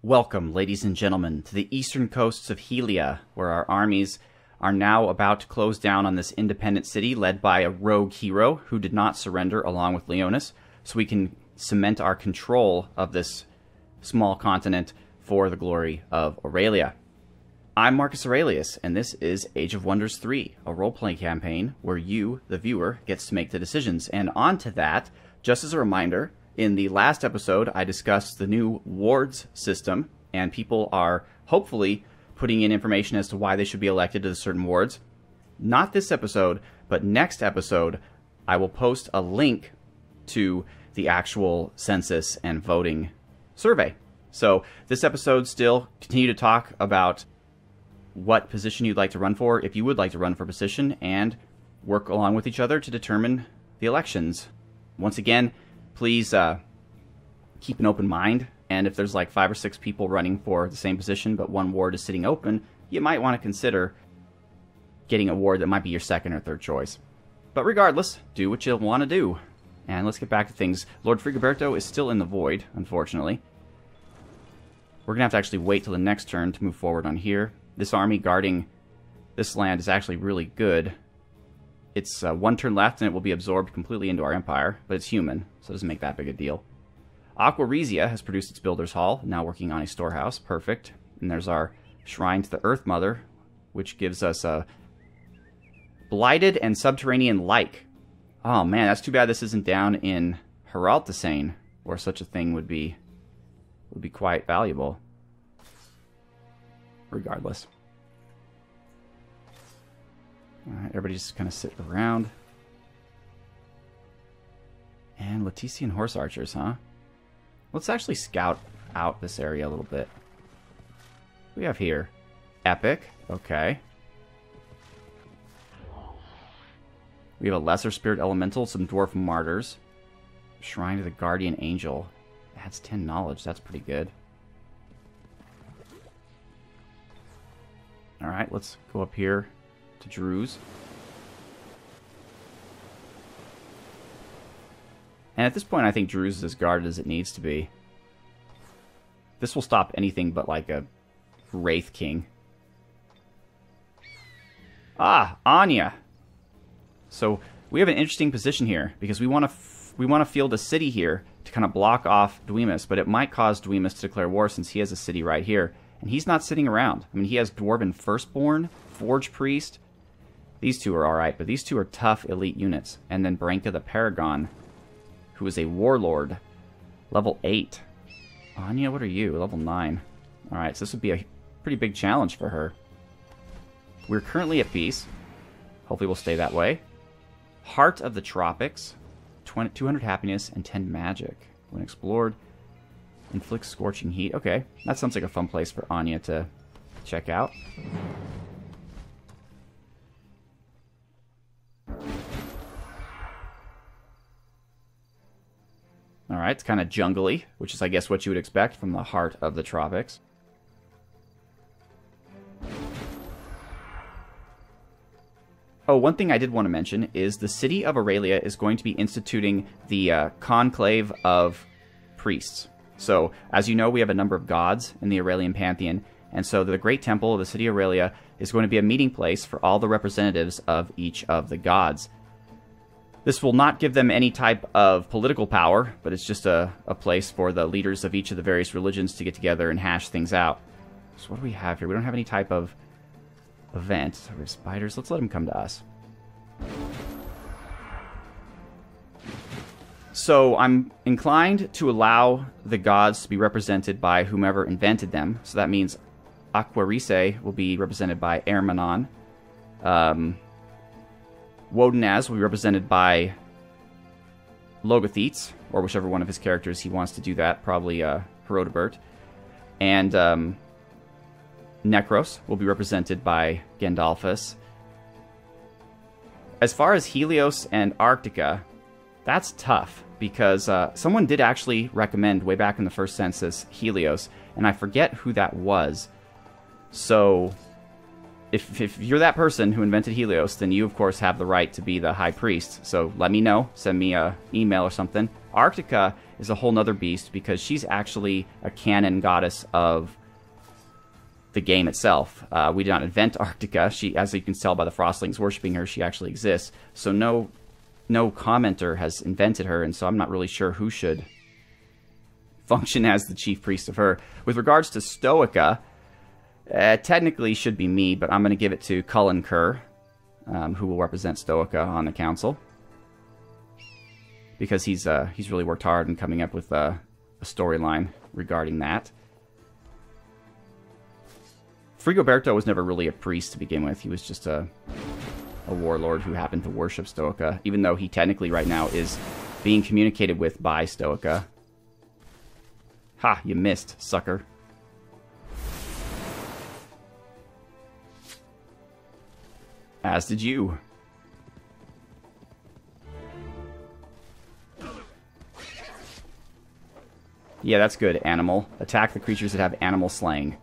Welcome, ladies and gentlemen, to the eastern coasts of Helia, where our armies are now about to close down on this independent city led by a rogue hero who did not surrender along with Leonis, so we can cement our control of this small continent for the glory of Aurelia. I'm Marcus Aurelius, and this is Age of Wonders 3, a role-playing campaign where you, the viewer, gets to make the decisions. And on to that, just as a reminder, in the last episode, I discussed the new wards system, and people are hopefully putting in information as to why they should be elected to certain wards. Not this episode, but next episode, I will post a link to the actual census and voting survey. So this episode still continue to talk about what position you'd like to run for, if you would like to run for position, and work along with each other to determine the elections. Once again, please keep an open mind, and if there's like 5 or 6 people running for the same position but one ward is sitting open, you might want to consider getting a ward that might be your second or third choice. But regardless, do what you'll want to do. And let's get back to things. Lord Frigoberto is still in the void, unfortunately. We're going to have to actually wait till the next turn to move forward on here. This army guarding this land is actually really good. It's 1 turn left and it will be absorbed completely into our empire, but it's human, so it doesn't make that big a deal. Aquaresia has produced its Builder's Hall, now working on a storehouse. Perfect. And there's our Shrine to the Earth Mother, which gives us a Blighted and Subterranean-like. Oh man, that's too bad this isn't down in Heraltisane, where such a thing would be quite valuable. Regardless. Alright, everybody just kind of sit around. And Latesian Horse Archers, huh? Let's actually scout out this area a little bit. What do we have here? Epic. Okay. We have a Lesser Spirit Elemental, some Dwarf Martyrs. Shrine to the Guardian Angel. Adds 10 knowledge. That's pretty good. Alright, let's go up here to Druze. And at this point, I think Druze is as guarded as it needs to be. This will stop anything but like a Wraith King. Ah, Anya! So we have an interesting position here, because we want to field a city here to kind of block off Dwemus, but it might cause Dwemus to declare war since he has a city right here. And he's not sitting around. I mean, he has Dwarven Firstborn, Forge Priest. These two are alright, but these two are tough elite units. And then Branka the Paragon, who is a Warlord. Level 8. Anya, what are you? Level 9. Alright, so this would be a pretty big challenge for her. We're currently at peace. Hopefully we'll stay that way. Heart of the Tropics. 200 happiness and 10 magic. When explored, inflicts scorching heat. Okay, that sounds like a fun place for Anya to check out. Alright, it's kind of jungly, which is, I guess, what you would expect from the Heart of the Tropics. Oh, one thing I did want to mention is the city of Aurelia is going to be instituting the Conclave of Priests. So, as you know, we have a number of gods in the Aurelian pantheon, and so the Great Temple of the city of Aurelia is going to be a meeting place for all the representatives of each of the gods. This will not give them any type of political power, but it's just a place for the leaders of each of the various religions to get together and hash things out. So what do we have here? We don't have any type of event. We have spiders. Let's let them come to us. So I'm inclined to allow the gods to be represented by whomever invented them. So that means Aquarise will be represented by Ermanon. Wodenaz will be represented by Logothetes, or whichever one of his characters he wants to do that. Probably Herodobert. And Necros will be represented by Gandalfus. As far as Helios and Arctica, that's tough, because someone did actually recommend, way back in the first census, Helios, and I forget who that was. So, if you're that person who invented Helios, then you, of course, have the right to be the High Priest. So let me know. Send me an email or something. Arctica is a whole nother beast because she's actually a canon goddess of the game itself. We did not invent Arctica. She, as you can tell by the Frostlings worshipping her, she actually exists. So no commenter has invented her, and so I'm not really sure who should function as the chief priest of her. With regards to Stoica, technically should be me, but I'm going to give it to Cullen Kerr, who will represent Stoica on the council, because he's really worked hard in coming up with a storyline regarding that. Frigoberto was never really a priest to begin with. He was just a warlord who happened to worship Stoica, even though he technically right now is being communicated with by Stoica. Ha, you missed, sucker. As did you. Yeah, that's good, animal. Attack the creatures that have animal slaying.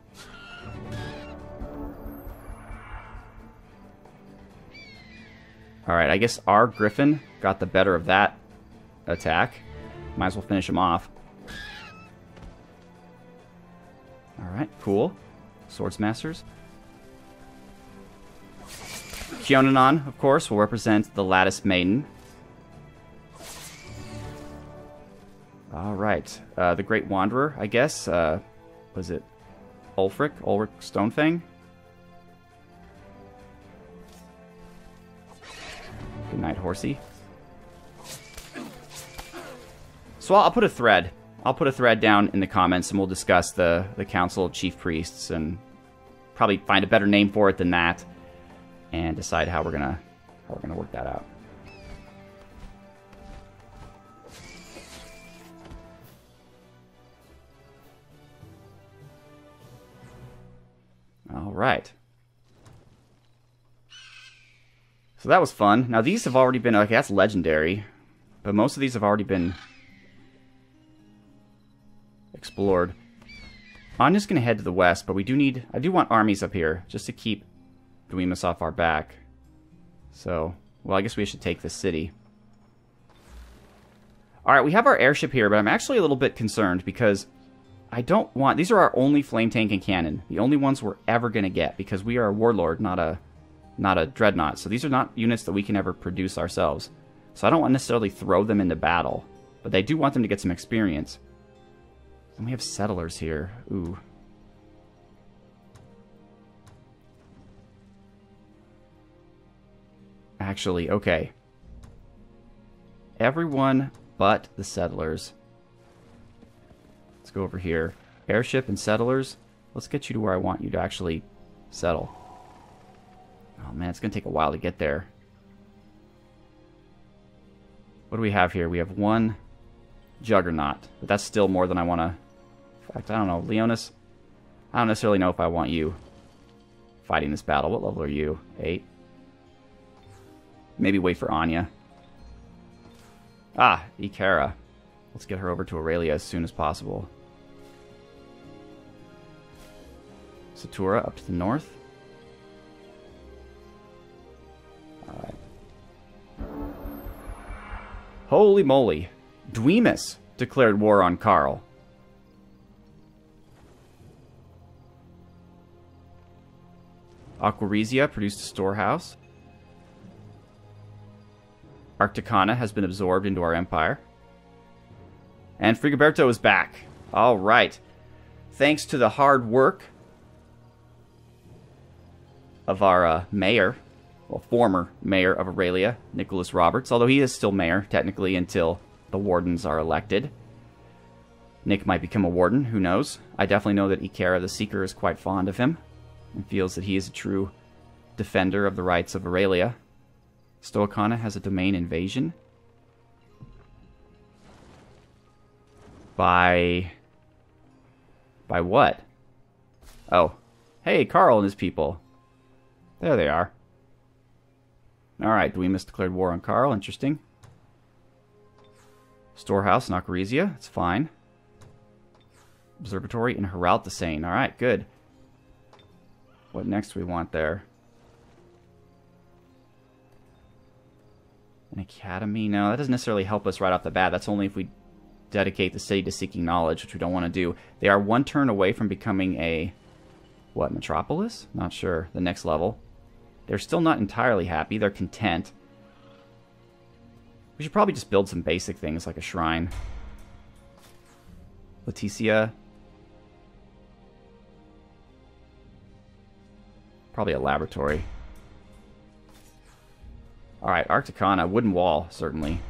Alright, I guess our Griffin got the better of that attack. Might as well finish him off. Alright, cool. Swordsmasters. Kyonanon, of course, will represent the Lattice Maiden. Alright, the Great Wanderer, I guess. Was it Ulfric Stonefang? Good night, horsey. So I'll put a thread. I'll put a thread down in the comments, and we'll discuss the Council of Chief Priests, and probably find a better name for it than that, and decide how we're gonna work that out. All right. So that was fun. Now these have already been, okay, that's legendary, but most of these have already been explored. I'm just going to head to the west, but I do want armies up here, just to keep Dwemus off our back. So, well, I guess we should take this city. Alright, we have our airship here, but I'm actually a little bit concerned, because I don't want, these are our only flame tank and cannon. The only ones we're ever going to get, because we are a warlord, not a dreadnought. So these are not units that we can ever produce ourselves. So I don't want to necessarily throw them into battle, but I do want them to get some experience. And we have settlers here. Ooh. Actually, okay. Everyone but the settlers. Let's go over here. Airship and settlers. Let's get you to where I want you to actually settle. Oh man, it's going to take a while to get there. What do we have here? We have one Juggernaut, but that's still more than I want to... In fact, I don't know. Leonis, I don't necessarily know if I want you fighting this battle. What level are you? 8? Maybe wait for Anya. Ah, Ikara. Let's get her over to Aurelia as soon as possible. Satura up to the north. Alright. Holy moly. Dwemus declared war on Karl. Aquaresia produced a storehouse. Arcticana has been absorbed into our empire. And Frigoberto is back. Alright. Thanks to the hard work of our mayor, well, former mayor of Aurelia, Nicholas Roberts, although he is still mayor, technically, until the wardens are elected. Nick might become a warden, who knows? I definitely know that Ikara the Seeker is quite fond of him, and feels that he is a true defender of the rights of Aurelia. Stoicana has a domain invasion. By what? Oh. Hey, Karl and his people. There they are. Alright, Dwemus declared war on Karl. Interesting. Storehouse in Aquaresia. It's fine. Observatory in Heraldthesane. Alright, good. What next do we want there? An academy? No, that doesn't necessarily help us right off the bat. That's only if we dedicate the city to seeking knowledge, which we don't want to do. They are one turn away from becoming a, what, metropolis? Not sure. The next level. They're still not entirely happy. They're content. We should probably just build some basic things like a shrine. Leticia. Probably a laboratory. Alright, Arcticana. Wooden wall, certainly.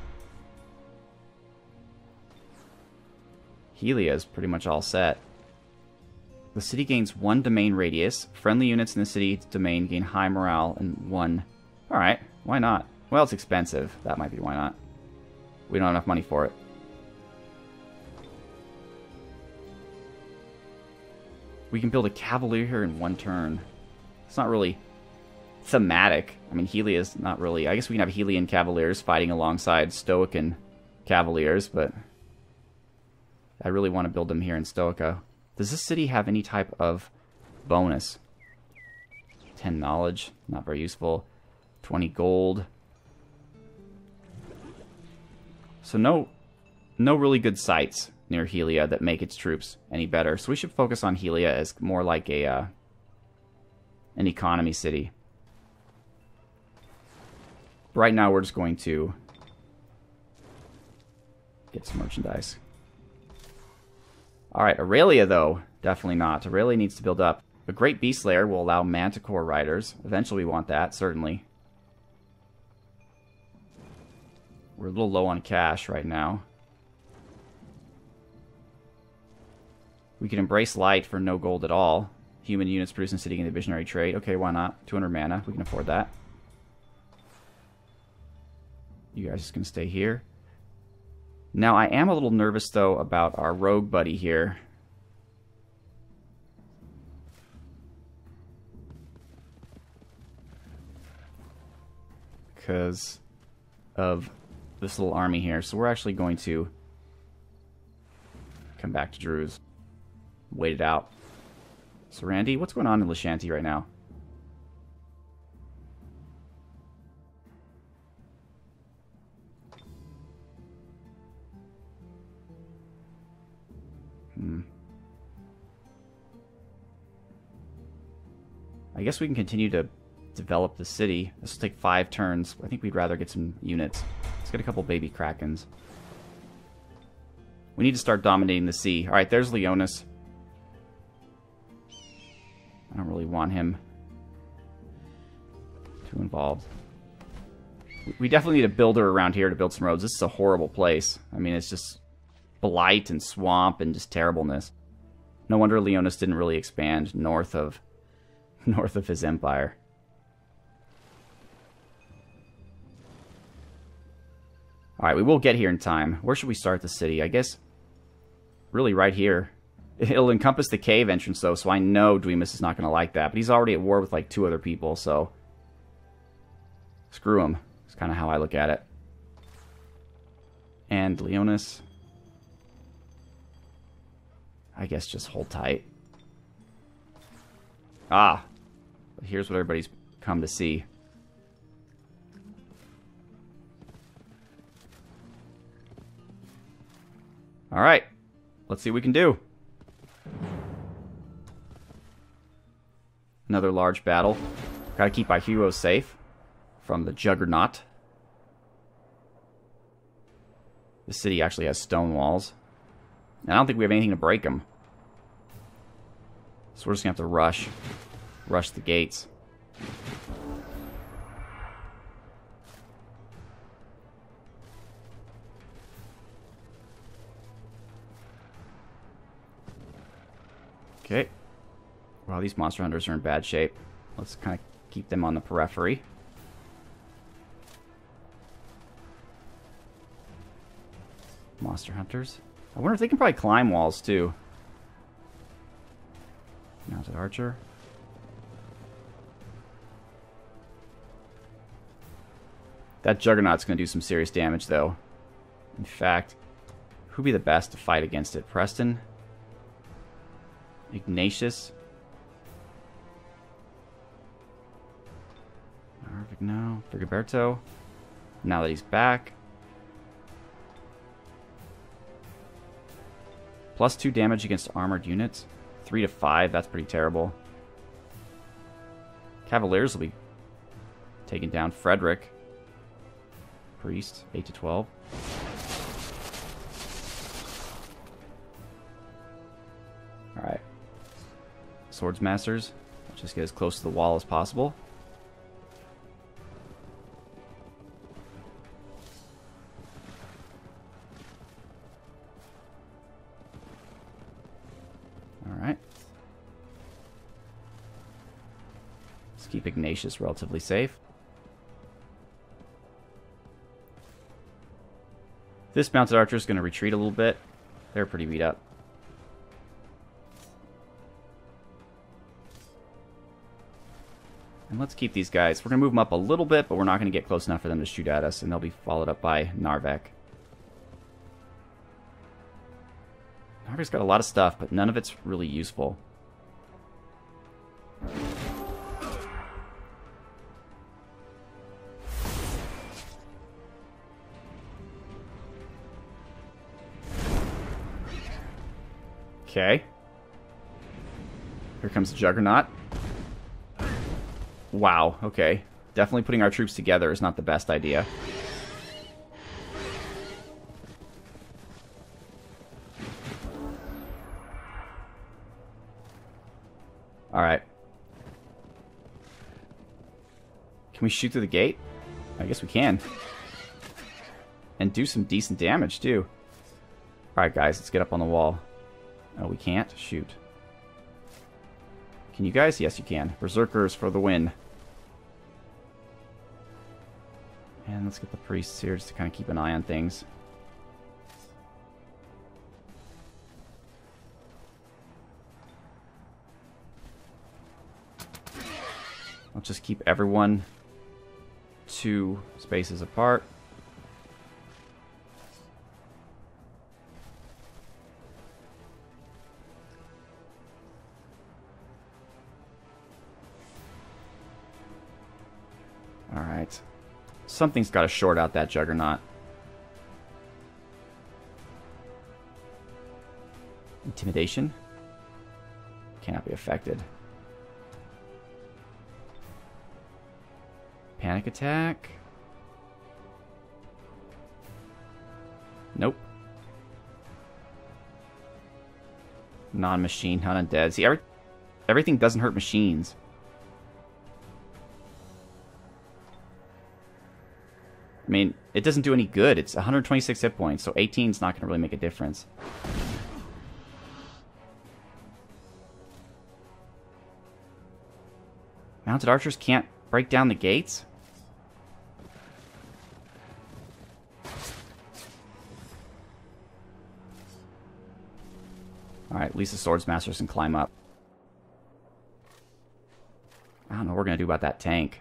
Helia is pretty much all set. The city gains 1 domain radius. Friendly units in the city domain gain high morale and 1. Alright, why not? Well, it's expensive. That might be why not. We don't have enough money for it. We can build a cavalier here in 1 turn. It's not really thematic. I mean, Helia is not really... I guess we can have Helian cavaliers fighting alongside Stoican cavaliers, but... I really want to build them here in Stoica. Does this city have any type of bonus? 10 knowledge, not very useful. 20 gold. So no really good sites near Helia that make its troops any better. So we should focus on Helia as more like a an economy city. Right now we're just going to get some merchandise. Alright, Aurelia, though, definitely not. Aurelia needs to build up. A Great Beast Lair will allow Manticore Riders. Eventually we want that, certainly. We're a little low on cash right now. We can embrace light for no gold at all. Human units producing city in the visionary trade. Okay, why not? 200 mana, we can afford that. You guys just gonna stay here. Now, I am a little nervous, though, about our rogue buddy here. Because of this little army here. So we're actually going to come back to Drew's. Wait it out. So, Randy, what's going on in Lashanti right now? I guess we can continue to develop the city. This will take 5 turns. I think we'd rather get some units. Let's get a couple baby Krakens. We need to start dominating the sea. Alright, there's Leonis. I don't really want him too involved. We definitely need a builder around here to build some roads. This is a horrible place. I mean, it's just blight and swamp and just terribleness. No wonder Leonis didn't really expand north of his empire. Alright, we will get here in time. Where should we start the city? I guess really right here. It'll encompass the cave entrance, though, so I know Dwemus is not going to like that. But he's already at war with, like, 2 other people, so... Screw him. That's kind of how I look at it. And Leonis... I guess just hold tight. Ah! But here's what everybody's come to see. Alright. Let's see what we can do. Another large battle. Gotta keep our heroes safe from the Juggernaut. The city actually has stone walls. And I don't think we have anything to break them. So we're just gonna have to rush the gates. Okay. Wow, these monster hunters are in bad shape. Let's kind of keep them on the periphery. Monster hunters. I wonder if they can probably climb walls too. Mounted archer. That Juggernaut's going to do some serious damage, though. In fact, who'd be the best to fight against it? Preston? Ignatious? Narvek, no. Frigoberto? Now that he's back. +2 damage against armored units. 3 to 5, that's pretty terrible. Cavaliers will be taking down Frederick. Priest, 8 to 12. Alright. Swordsmasters, just get as close to the wall as possible. Alright. Let's keep Ignatious relatively safe. This mounted archer is going to retreat a little bit. They're pretty beat up. And let's keep these guys. We're going to move them up a little bit, but we're not going to get close enough for them to shoot at us, and they'll be followed up by Narvek. Narvek's got a lot of stuff, but none of it's really useful. Okay. Here comes the Juggernaut. Wow, okay. Definitely putting our troops together is not the best idea. Alright. Can we shoot through the gate? I guess we can. And do some decent damage, too. Alright, guys, let's get up on the wall. Oh, we can't? Shoot. Can you guys? Yes, you can. Berserkers for the win. And let's get the priests here just to kind of keep an eye on things. I'll just keep everyone 2 spaces apart. Alright. Something's got to short out that Juggernaut. Intimidation? Cannot be affected. Panic attack? Nope. Non-machine, not undead. See, everything doesn't hurt machines. I mean, it doesn't do any good. It's 126 hit points, so 18 is not going to really make a difference. Mounted archers can't break down the gates? Alright, at least the swordsmasters can climb up. I don't know what we're going to do about that tank.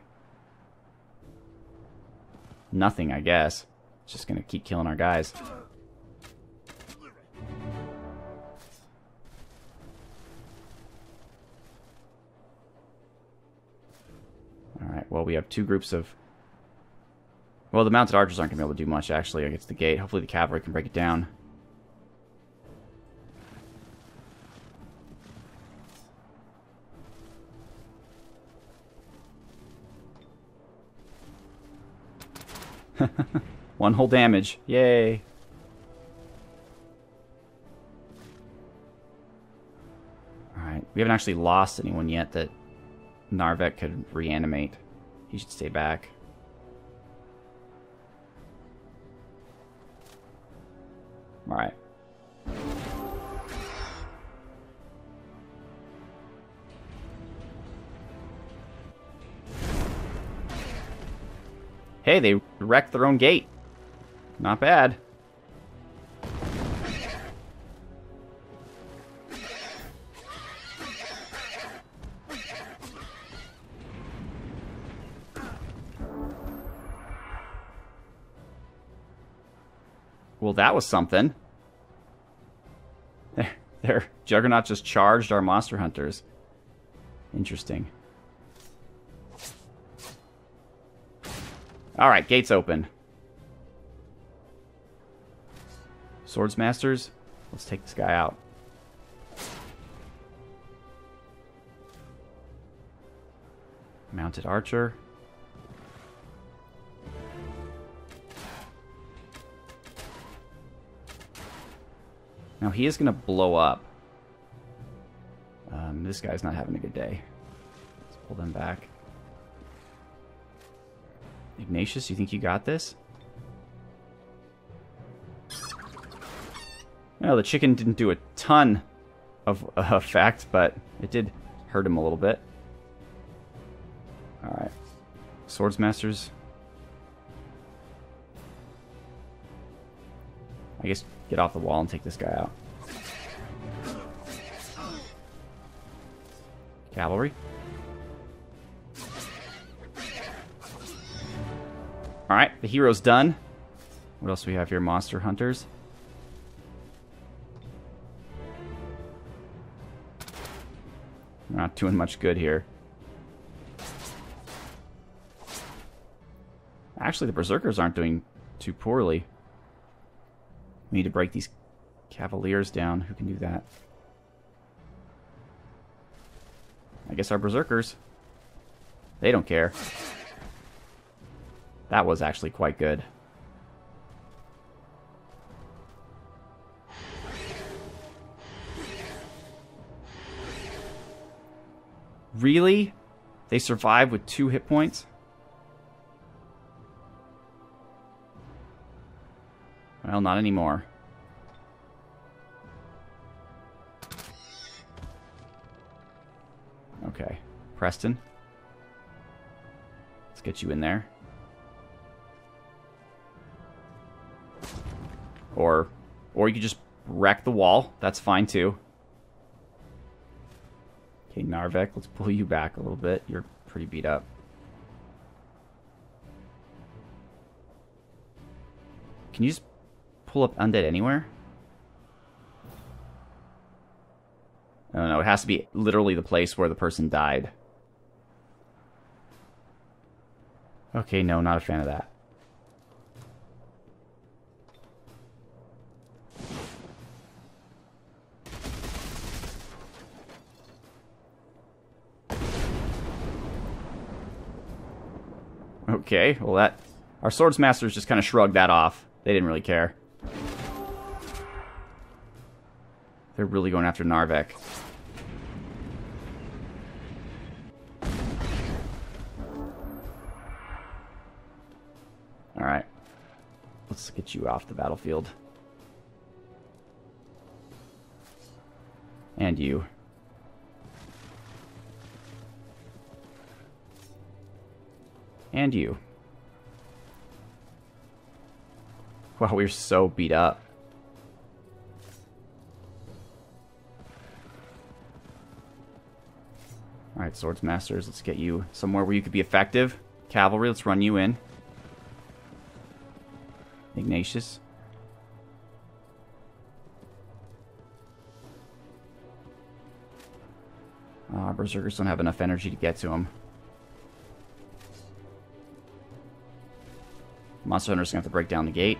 Nothing, I guess. It's just going to keep killing our guys. Alright, well, we have 2 groups of... Well, the mounted archers aren't going to be able to do much, actually, against the gate. Hopefully the cavalry can break it down. One whole damage. Yay. Alright. We haven't actually lost anyone yet that Narvek could reanimate. He should stay back. Alright. Hey, they wrecked their own gate. Not bad. Well, that was something. Their Juggernaut just charged our monster hunters. Interesting. Alright, gates open. Swordsmasters, let's take this guy out. Mounted archer. Now he is going to blow up. This guy's not having a good day. Let's pull them back. Ignatious, you think you got this? Well, the chicken didn't do a ton of effect, but it did hurt him a little bit. Alright. Swordsmasters. I guess get off the wall and take this guy out. Cavalry. Alright, the hero's done. What else do we have here? Monster hunters. We're not doing much good here. Actually, the berserkers aren't doing too poorly. We need to break these cavaliers down. Who can do that? I guess our berserkers. They don't care. That was actually quite good. Really? They survive with 2 hit points? Well, not anymore. Okay. Preston. Let's get you in there. Or you could just wreck the wall. That's fine too. Okay, Narvek, let's pull you back a little bit. You're pretty beat up. Can you just pull up undead anywhere? Oh no, it has to be literally the place where the person died. Okay, no, not a fan of that. Okay, well that... Our swordsmasters just kind of shrugged that off. They didn't really care. They're really going after Narvek. Alright. Let's get you off the battlefield. And you. And you. Wow, we're so beat up. Alright, swordsmasters, let's get you somewhere where you could be effective. Cavalry, let's run you in. Ignatious. Berserkers don't have enough energy to get to him. Monster Hunter's gonna have to break down the gate.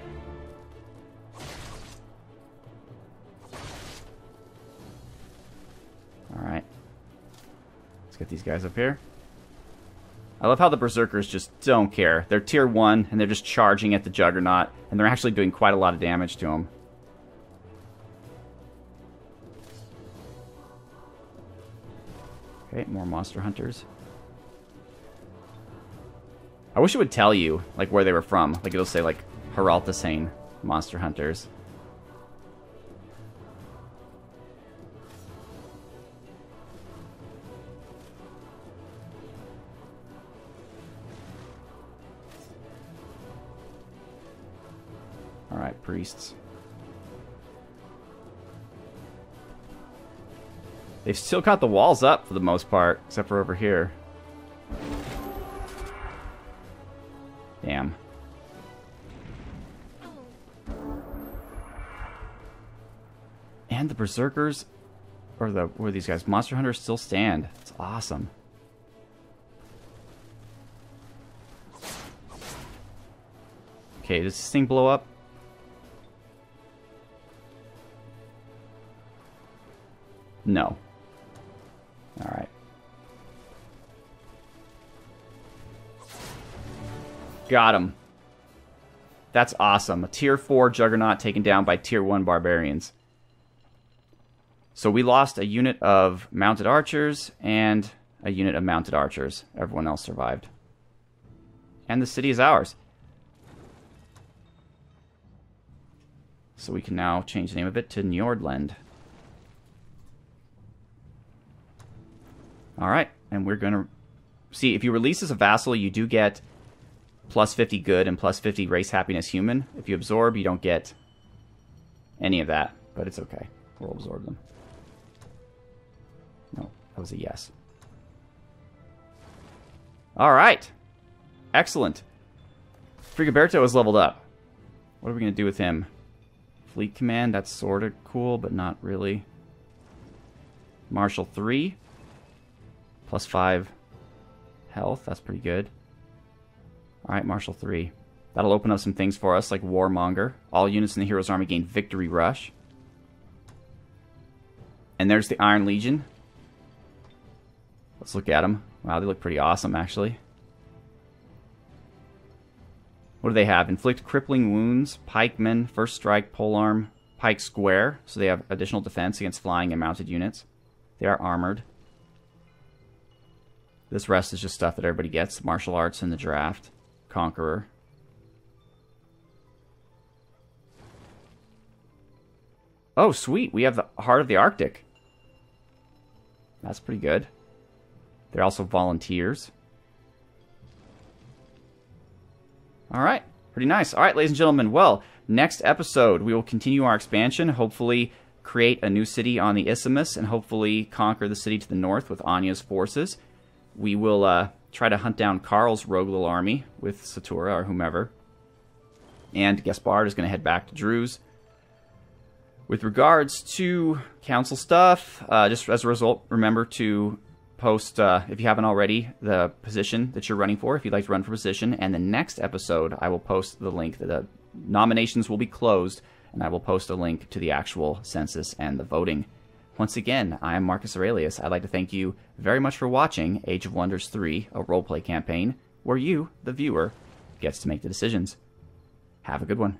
Alright. Let's get these guys up here. I love how the Berserkers just don't care. They're tier 1, and they're just charging at the Juggernaut, and they're actually doing quite a lot of damage to him. Okay, more Monster Hunters. I wish it would tell you, like, where they were from. Like, it'll say, like, Heraltasane Monster Hunters. Alright, priests. They've still got the walls up for the most part, except for over here. Damn. And the Berserkers, or the, where are these guys? Monster Hunters still stand. It's awesome. Okay, does this thing blow up? No. Alright. Got him. That's awesome. A tier 4 Juggernaut taken down by tier 1 barbarians. So we lost a unit of mounted archers and a unit of mounted archers. Everyone else survived. And the city is ours. So we can now change the name of it to Njordland. Alright, and we're going to... See, if you release as a vassal, you do get plus 50 good and plus 50 race happiness human. If you absorb, you don't get any of that. But it's okay. We'll absorb them. No, that was a yes. Alright. Excellent. Frigoberto is leveled up. What are we going to do with him? Fleet command, that's sort of cool, but not really. Marshal 3. Plus 5 health, that's pretty good. Alright, Marshal 3. That'll open up some things for us, like Warmonger. All units in the hero's army gain Victory Rush. And there's the Iron Legion. Let's look at them. Wow, they look pretty awesome, actually. What do they have? Inflict crippling wounds, pikemen, first strike, polearm, pike square. So they have additional defense against flying and mounted units. They are armored. This rest is just stuff that everybody gets. Martial arts in the draft. Conqueror. Oh, sweet. We have the Heart of the Arctic. That's pretty good. They're also volunteers. Alright, pretty nice. Alright, ladies and gentlemen, well, next episode we will continue our expansion, hopefully create a new city on the Isthmus, and hopefully conquer the city to the north with Anya's forces. We will try to hunt down Karl's rogue little army with Satura or whomever. And Gaspard is going to head back to Drew's. With regards to council stuff, just as a result, remember to post, if you haven't already, the position that you're running for, if you'd like to run for position. And the next episode, I will post the link. The nominations will be closed, and I will post a link to the actual census and the voting. Once again, I am Marcus Aurelius. I'd like to thank you very much for watching Age of Wonders 3, a roleplay campaign, where you, the viewer, gets to make the decisions. Have a good one.